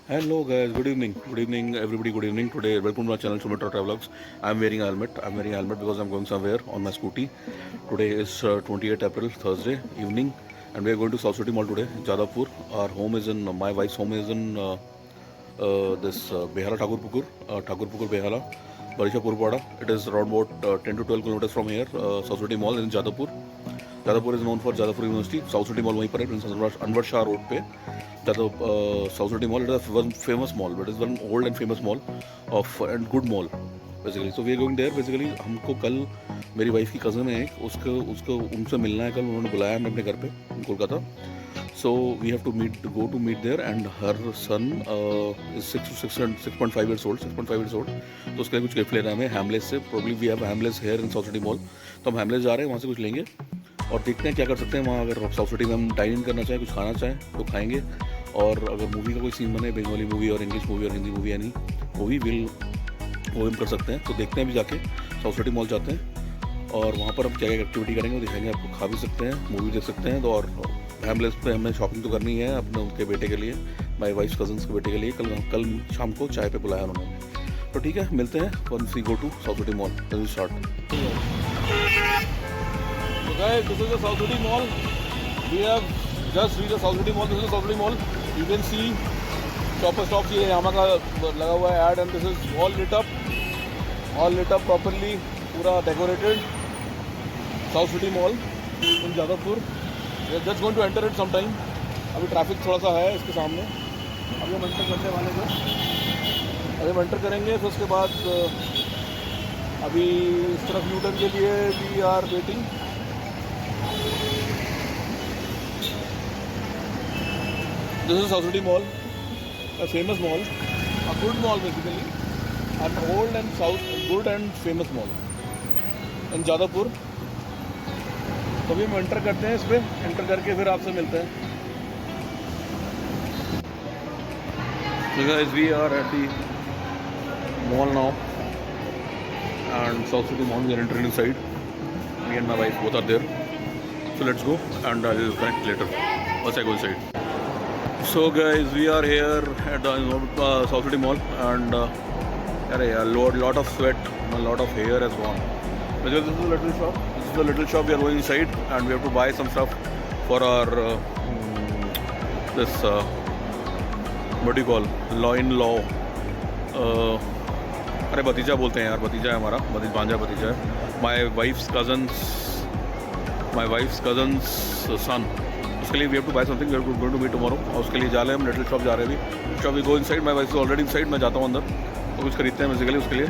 Hello guys, good evening everybody, good evening. Today, welcome to our channel Sumitro Travelogs. I'm wearing a helmet. I'm wearing a helmet because I'm going somewhere on my scooty. Today is 28th April, Thursday evening, and we are going to South City Mall today, Jadavpur. Our home is in my wife's home is in this Behala Thakur Pukur Behala, Barisha Purwada. It is around about 10 to 12 kilometers from here. South City Mall in Jadavpur. Jadavpur is known for Jadavpur University. South City Mall वहीं पर है, Prince Anwar Shah Road पे. South City Mall, it is one famous mall, but it is one old and famous mall of and good mall basically. So we are going there basically. हमको कल मेरी wife की cousin है एक, उसको उसको उनसे मिलना है कल. उन्होंने बुलाया हमें अपने घर पे Kolkata. So we have to go to meet there, and her son is 6.5 years old. तो उसके लिए कुछ गिफ्ट लेना है हमें हैमलेस से. Probably we have Hamleys here in South City Mall, तो हम हैमलेस जा रहे हैं, वहाँ से कुछ लेंगे और देखते हैं क्या कर सकते हैं वहाँ. अगर साउथ सिटी में हम डाइन इन करना चाहें, कुछ खाना चाहें तो खाएंगे, और अगर मूवी का कोई सीन बने, बंगाली मूवी और इंग्लिश मूवी और हिंदी मूवी यानी मूवी वो हम कर सकते हैं. तो देखते हैं अभी जाके साउथ सिटी मॉल जाते हैं और वहाँ पर हम क्या क्या एक्टिविटी करेंगे वो दिखाएंगे आपको. खा भी सकते हैं, मूवी देख सकते हैं. तो और हैमलेस पे हमें शॉपिंग तो करनी है अपने उनके बेटे के लिए, माई वाइफ कजन्स के बेटे के लिए. कल शाम को चाय पे बुलाया उन्होंने. तो ठीक है, मिलते हैं once we go to South City Mall. Will start. So guys, this is the South City Mall. We have just reached the South City Mall. This is the South City Mall. You can see stop ये यहाँ का लगा हुआ है ad, and this is all lit up properly, पूरा decorated. South City Mall in Jadavpur. We are just going to enter it sometime. अभी traffic थोड़ा सा है इसके सामने. अभी हम एंटर करने वाले हैं. अभी हम एंटर करेंगे, फिर उसके बाद अभी इस तरफ यू टर्न के लिए we are waiting. This is South City Mall, a famous mall, a good mall basically, an old and good and famous mall in Jadavpur. तो अभी हम एंटर करते हैं इस पर. एंटर करके फिर आपसे मिलते हैं. So guys, we are at the mall now, and South City Mall. We are entering inside. Me and my wife both are there. So let's go, and I will connect later once I go inside. So guys, we are here at the South City Mall, and a lot of sweat, a lot of hair has gone. This is the little shop. This is the little shop. We are going inside, and we have to buy some stuff for our this what do you call law. अरे भतीजा बोलते हैं यार, भतीजा है हमारा, भांजा भतीजा है. My wife's cousin's son. उसके लिए we have to buy something. We are going to meet tomorrow, और उसके लिए जा रहे हैं हम. लिटिल शॉप जा रहे हैं अभी. Shop we go inside. My wife is already inside. मैं जाता हूँ अंदर, तो कुछ खरीदते हैं बेसिकली उसके लिए,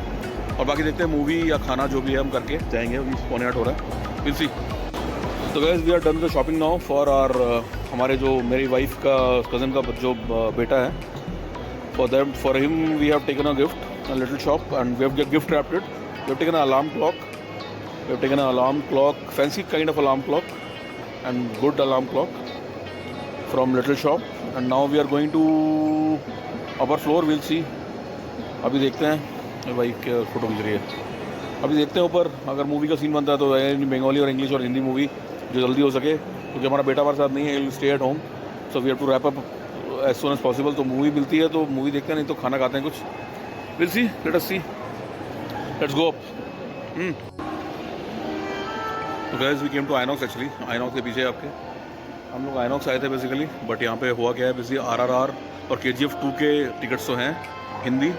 और बाकी देखते हैं मूवी या खाना जो भी है हम करके जाएंगे. अभी 7:45 हो रहा है. Will see. तो guys, we are done the shopping now for our हमारे जो मेरी वाइफ का कज़न का जो बेटा है, for him we have taken a gift, a little shop, and we have gift wrapped it. We have taken a alarm clock, fancy kind of alarm clock and good alarm clock from little shop, and now we are going to upper floor. we'll see. अभी देखते हैं भाई क्या photo खींच रही है. अभी देखते हैं ऊपर अगर मूवी का सीन बनता है तो बंगाली और इंग्लिश और हिंदी मूवी जो जल्दी हो सके, क्योंकि हमारा बेटा हमारे साथ नहीं है. Stay at home, so we have to wrap up as soon as possible. तो मूवी मिलती है तो मूवी देखते हैं, नहीं तो खाना खाते हैं कुछ. Will see, let us see, let's go up. तो guys, we came to Inox. Actually Inox के पीछे आपके हम लोग आइनॉक्स आए थे बेसिकली, बट यहाँ पे हुआ क्या है बेसिकली RRR और KGF 2 के टिकट्स तो हैं, Hindi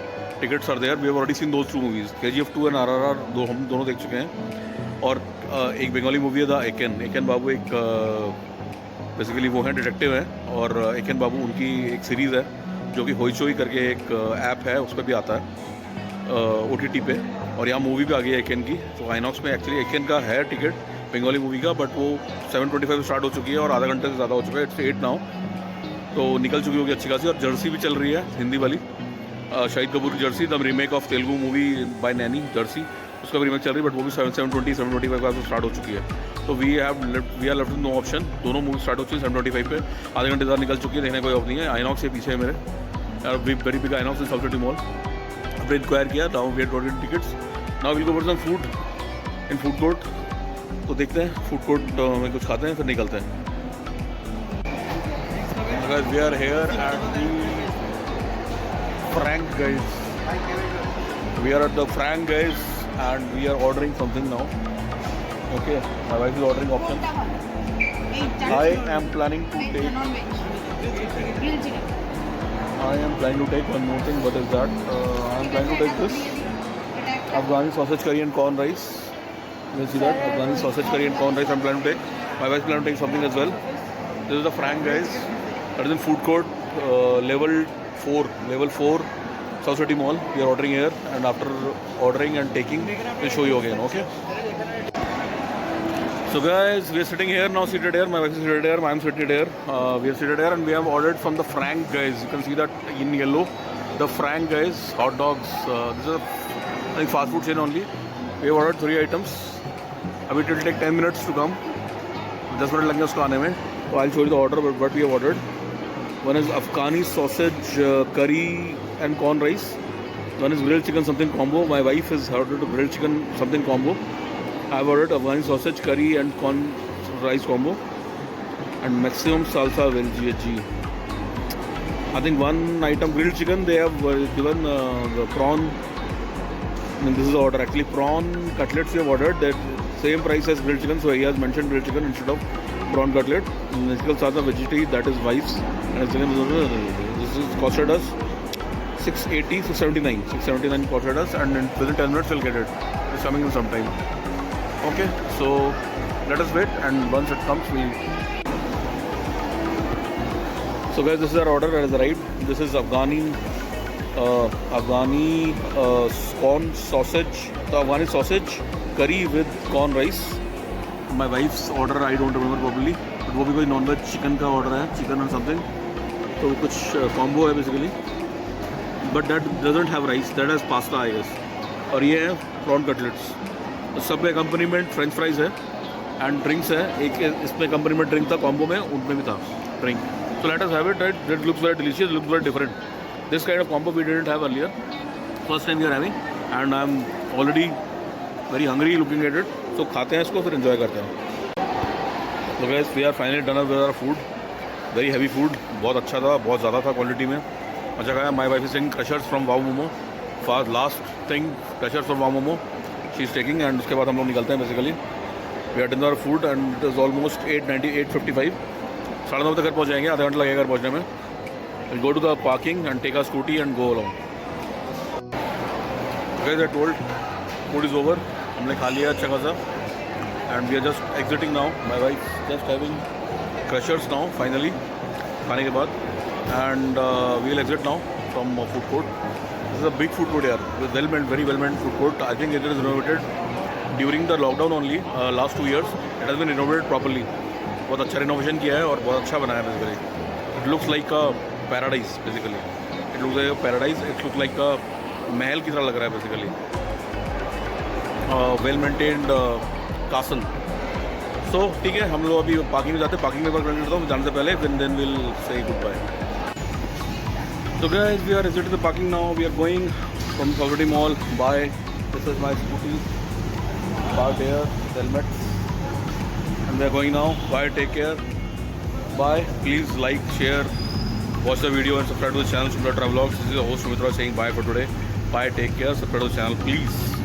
tickets are there. We have already seen those 2 movies, KGF 2 and RRR. हम दोनों देख चुके हैं. और एक बंगाली मूवी है द एकेन बाबू. एक बेसिकली वो हैं, डिटेक्टिव हैं, और एकेन बाबू उनकी एक सीरीज़ है जो कि होइचोई करके एक ऐप है, उस पर भी आता है OTT पे, और यहाँ मूवी भी आ गई है एकेन की. तो आइनॉक्स में एक्चुअली एकेन का है टिकट बंगाली मूवी का, बट वो 7:25 स्टार्ट हो चुकी है और आधा घंटे से ज़्यादा हो चुका है. इट्स 8 नाउ, तो निकल चुकी होगी अच्छी खासी. और जर्सी भी चल रही है हिंदी वाली, शाहिद कपूर की Jersey, the remake of Telugu movie by Naini Jersey, उसका भी रीमेक चल रही है, बट वो भी 7:25 का स्टार्ट हो चुकी है. तो we are left no option. दोनों मूवी स्टार्ट हो चुकी है 7:25 पे, आधे घंटे ज़्यादा निकल चुकी है, देखने कोई ऑफ नहीं है. आइनॉक्स के पीछे है मेरे, very big INOX in South City Mall. हमने इंक्वायर किया, now we have got tickets. Now will go for some food in food court. तो देखते हैं फूड कोर्ट में कुछ खाते हैं, फिर निकलते हैं. We are here at the Frank, guys. We are at the Frank, guys, and we are ordering something now. Okay, my wife is ordering options. I am planning to take. I am planning to take one more thing. What is that? I am planning to take this Afghani sausage curry and corn rice. You can see that Afghani sausage curry and corn rice. I'm planning to take. My wife is planning to take something as well. This is the Frank, guys. That is in food court, level 4, South City Mall. We are ordering here, and after ordering and taking, we'll show you again. Okay. So guys, we are sitting here now, seated here. My wife is seated here. I am seated here. We are seated here, and we have ordered from the Frank, guys. You can see that in yellow, the Frank, guys. Hot dogs. This is a I think fast food chain only. We have ordered 3 items. Abhi it will take 10 minutes to come. 10 minutes लगेंगे उसको आने में. So I'll show you the order. But what we have ordered. One is Afghani sausage curry and corn rice. One is grilled chicken something combo. My wife has ordered a grilled chicken something combo. I've ordered Afghani sausage curry and corn rice combo. And maximum salsa veg. I think one item grilled chicken. They have given the prawn. This is the order. Actually, prawn cutlets we have ordered. That same price as grilled chicken. So he has mentioned grilled chicken instead of prawn cutlet. Mystical salsa vegetarian, that is wife's. And this is costed us 680, 679. 679 costed us, and within 10 minutes we'll get it. It's coming in some time. Okay, so let us wait, and once it comes, we'll. So guys, this is our order that has arrived. This is Afghani corn sausage, the Afghani sausage curry with corn rice. My wife's order I don't remember properly, but वो भी कोई non-veg chicken का order है, chicken and something. तो कुछ combo है basically, but that doesn't have rice, that has pasta I guess. और ये है prawn cutlets. सब में accompaniment French fries है and drinks है. एक इसमें accompaniment drink था combo में, उनमें भी था drink. So let us have it. Right? It looks very delicious. It looks very different. This kind of combo we didn't have earlier. First time we are having, and I'm already very hungry looking at it. So खाते हैं इसको फिर enjoy करते हैं. So guys, we are finally done with our food. Very heavy food. बहुत अच्छा था, बहुत ज़्यादा था क्वालिटी में. अच्छा खाया. My wife is taking crushers from Wow Momo. For last thing, crushers from Wow Momo. She is taking, and उसके बाद हम लोग निकलते हैं basically. We are done with our food, and it is almost 8:90, 8:55. 9:30 तक घर पहुँच जाएंगे. आधा घंटा लगेगा घर पहुँचने में. We'll go to the parking and take our scooty and go along. Guys, I told food is over. हमने खा लिया अच्छा खासा, and we are just exiting now. My wife just having crushers now finally खाने के बाद, and we will exit now from food court. This is a big food court here, very well maintained food court. I think it is renovated during the lockdown only. Last 2 years it has been renovated properly. बहुत अच्छा renovation किया है और बहुत अच्छा बनाया है basically. It looks like a paradise basically. It looks like a paradise. It looks like a महल की तरह लग रहा है basically. Well maintained castle. So ठीक है, हम लोग अभी पार्किंग में जाते हैं. पार्किंग में बात करने देता हूँ जाने से पहले, then we'll say goodbye. So guys, we are exiting the parking now. We are going from South City Mall. Bye. This is my scooty. Parked here. Helmet. And we are going now. Bye. Take care. Bye. Please like, share, watch the video, and subscribe to the channel Sumitra Travelogs. This is the host Sumitra saying bye for today. Bye. Take care. Subscribe to the channel, please.